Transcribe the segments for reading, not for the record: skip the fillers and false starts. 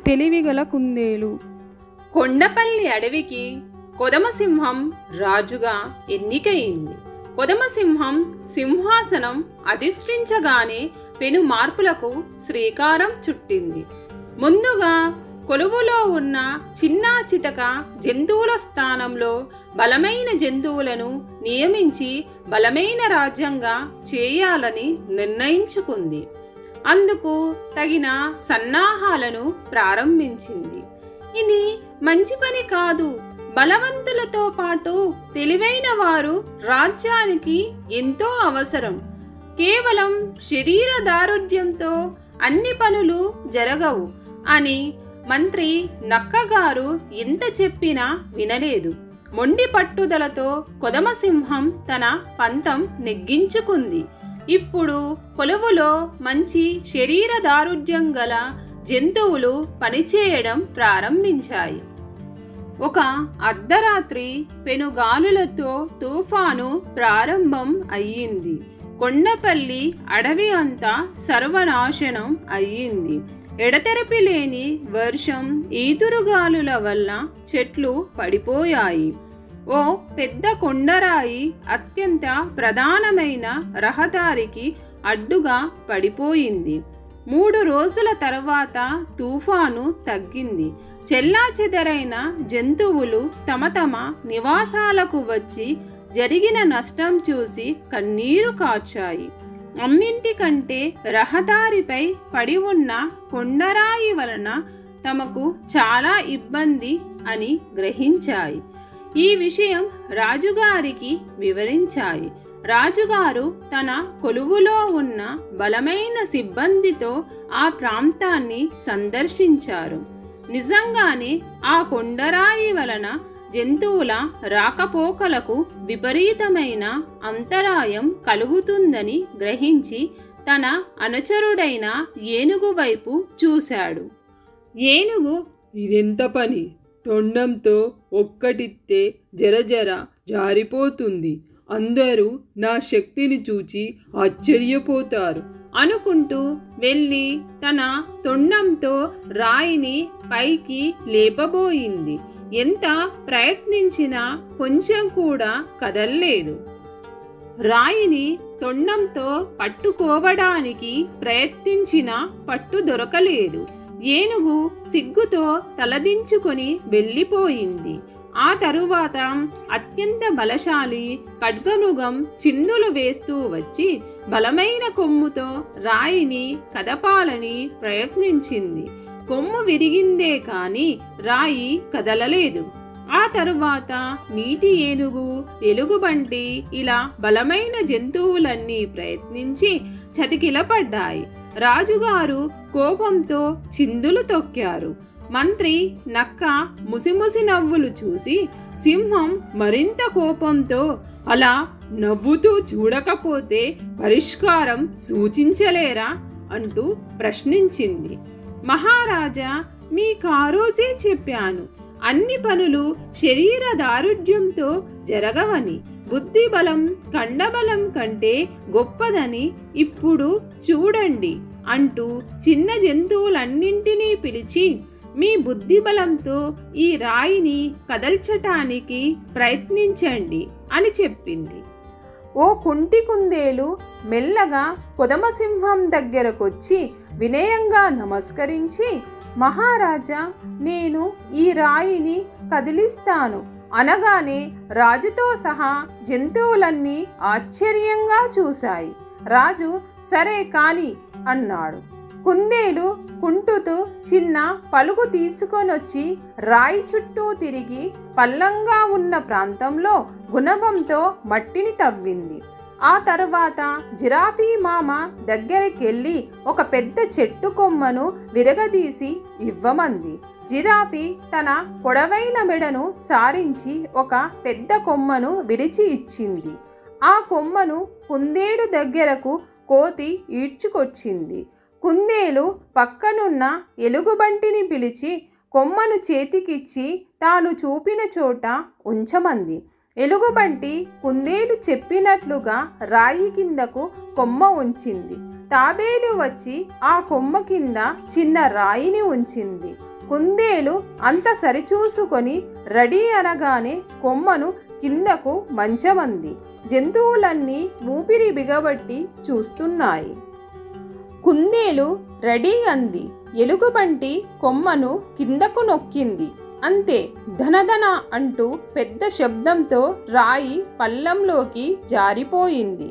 తెలివిగల కుందేలు. కొండపల్లి అడవికి కొదమసింహం రాజుగా ఎన్నికయింది. కొదమసింహం సింహాసనం అధిష్ఠించగానే పెను మార్పులకు శ్రీకారం చుట్టింది. ముందుగా కొలువులో ఉన్న చిన్నా చితక జంతువుల స్థానంలో బలమైన జంతువులను నియమించి బలమైన రాజ్యంగా చేయాలని నిర్ణయించుకుంది. అందుకు తగిన సన్నాహాలను ప్రారంభించింది. ఇది మంచి పని కాదు. బలవంతులతో పాటు తెలివైన వారు రాజ్యానికి ఎంతో అవసరం. కేవలం శరీర దారుఢ్యంతో అన్ని పనులు జరగవు అని మంత్రి నక్కగారు ఎంత చెప్పినా వినలేదు. మొండి పట్టుదలతో కొదమసింహం తన పంతం నెగ్గించుకుంది. ఇప్పుడు కొలువులో మంచి శరీర దారుఢ్యం గల జంతువులు పనిచేయడం ప్రారంభించాయి. ఒక అర్ధరాత్రి పెనుగాలులతో తుఫాను ప్రారంభం అయ్యింది. కొండపల్లి అడవి అంతా సర్వనాశనం అయ్యింది. ఎడతెరపి లేని వర్షం, ఈదురుగాలుల వల్ల చెట్లు పడిపోయాయి. ఓ పెద్ద కొండరాయి అత్యంత ప్రధానమైన రహదారికి అడ్డుగా పడిపోయింది. 3 రోజుల తర్వాత తుఫాను తగ్గింది. చెల్లాచెదరైన జంతువులు తమ తమ నివాసాలకు వచ్చి జరిగిన నష్టం చూసి కన్నీరు కార్చాయి. అన్నింటికంటే రహదారిపై పడి ఉన్న కొండరాయి వలన తమకు చాలా ఇబ్బంది అని గ్రహించాయి. ఈ విషయం రాజుగారికి వివరించాయి. రాజుగారు తన కొలువులో ఉన్న బలమైన సిబ్బందితో ఆ ప్రాంతాన్ని సందర్శించారు. నిజంగానే ఆ కొండరాయి వలన జంతువుల రాకపోకలకు విపరీతమైన అంతరాయం కలుగుతుందని గ్రహించి తన అనుచరుడైన ఏనుగు వైపు చూశాడు. ఏనుగు, ఇదెంత పని? తొండంతో ఒక్కటిత్తే జరజర జారిపోతుంది. అందరూ నా శక్తిని చూచి ఆశ్చర్యపోతారు అనుకుంటూ వెళ్ళి తన తొండంతో రాయిని పైకి లేపబోయింది. ఎంత ప్రయత్నించినా కొంచెం కూడా కదల్లేదు. రాయిని తొండంతో పట్టుకోవడానికి ప్రయత్నించినా పట్టు దొరకలేదు. ఏనుగు సిగ్గుతో తలదించుకొని వెళ్ళిపోయింది. ఆ తరువాత అత్యంత బలశాలి ఖడ్గమృగం చిందులు వేస్తూ వచ్చి బలమైన కొమ్ముతో రాయిని కదపాలని ప్రయత్నించింది. కొమ్ము విరిగిందే కాని రాయి కదలలేదు. ఆ తరువాత నీటి ఏనుగు, ఎలుగుబంటి ఇలా బలమైన జంతువులన్నీ ప్రయత్నించి చతికిలపడ్డాయి. రాజుగారు కోపంతో చిందులు తొక్కారు. మంత్రి నక్క ముసిముసి నవ్వులు చూసి సింహం మరింత కోపంతో, అలా నవ్వుతూ చూడకపోతే పరిష్కారం సూచించలేరా అంటూ ప్రశ్నించింది. మహారాజా, మీకారోజే చెప్పాను, అన్ని పనులు శరీర దారుఢ్యంతో జరగవని. బుద్ధి బలం కండబలం కంటే గొప్పదని ఇప్పుడు చూడండి అంటూ చిన్న జంతువులన్నింటినీ పిలిచి, మీ బుద్ధి బలంతో ఈ రాయిని కదల్చటానికి ప్రయత్నించండి అని చెప్పింది. ఓ కుంటి కుందేలు మెల్లగా కొదమసింహం దగ్గరకొచ్చి వినయంగా నమస్కరించి, మహారాజా, నేను ఈ రాయిని కదిలిస్తాను అనగానే రాజుతో సహా జంతువులన్నీ ఆశ్చర్యంగా చూశాయి. రాజు సరే కాని అన్నాడు. కుందేలు కుంటుతూ చిన్న పలుగు తీసుకొనొచ్చి రాయి చుట్టూ తిరిగి పల్లంగా ఉన్న ప్రాంతంలో గుణపంతో మట్టిని తవ్వింది. ఆ తర్వాత జిరాఫీ మామ దగ్గరికెళ్ళి ఒక పెద్ద చెట్టు కొమ్మను విరగదీసి ఇవ్వమంది. జిరాఫీ తన పొడవైన మెడను సారించి ఒక పెద్ద కొమ్మను విరిచి ఇచ్చింది. ఆ కొమ్మను కుందేలు దగ్గరకు కోతి ఈడ్చుకొచ్చింది. కుందేలు పక్కనున్న ఎలుగుబంటిని పిలిచి కొమ్మను చేతికిచ్చి తాను చూపిన చోట ఉంచమంది. ఎలుగుబంటి కుందేలు చెప్పినట్లుగా రాయి కిందకు కొమ్మ ఉంచింది. తాబేలు వచ్చి ఆ కొమ్మ కింద చిన్న రాయిని ఉంచింది. కుందేలు అంత సరిచూసుకొని రెడీ అనగానే కొమ్మను కిందకు మంచమంది. జంతువులన్నీ ఊపిరి బిగబట్టి చూస్తున్నాయి. కుందేలు రెడీ అంది. ఎలుగుబంటి కొమ్మను కిందకు నొక్కింది. అంతే, ధనధన అంటూ పెద్ద శబ్దంతో రాయి పల్లంలోకి జారిపోయింది.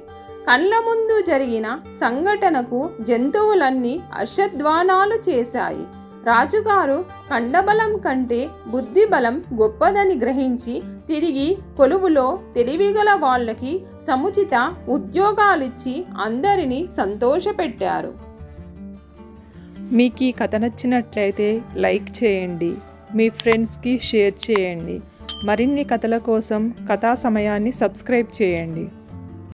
కళ్ళ ముందు జరిగిన సంఘటనకు జంతువులన్నీ హర్షధ్వానాలు చేశాయి. రాజుగారు కండబలం కంటే బుద్ధిబలం గొప్పదని గ్రహించి తిరిగి కొలువులో తెలివిగల వాళ్ళకి సముచిత ఉద్యోగాలిచ్చి అందరినీ సంతోషపెట్టారు. మీకు ఈ కథ నచ్చినట్లయితే లైక్ చేయండి, మీ ఫ్రెండ్స్కి షేర్ చేయండి. మరిన్ని కథల కోసం కథా సమయాన్ని సబ్స్క్రైబ్ చేయండి.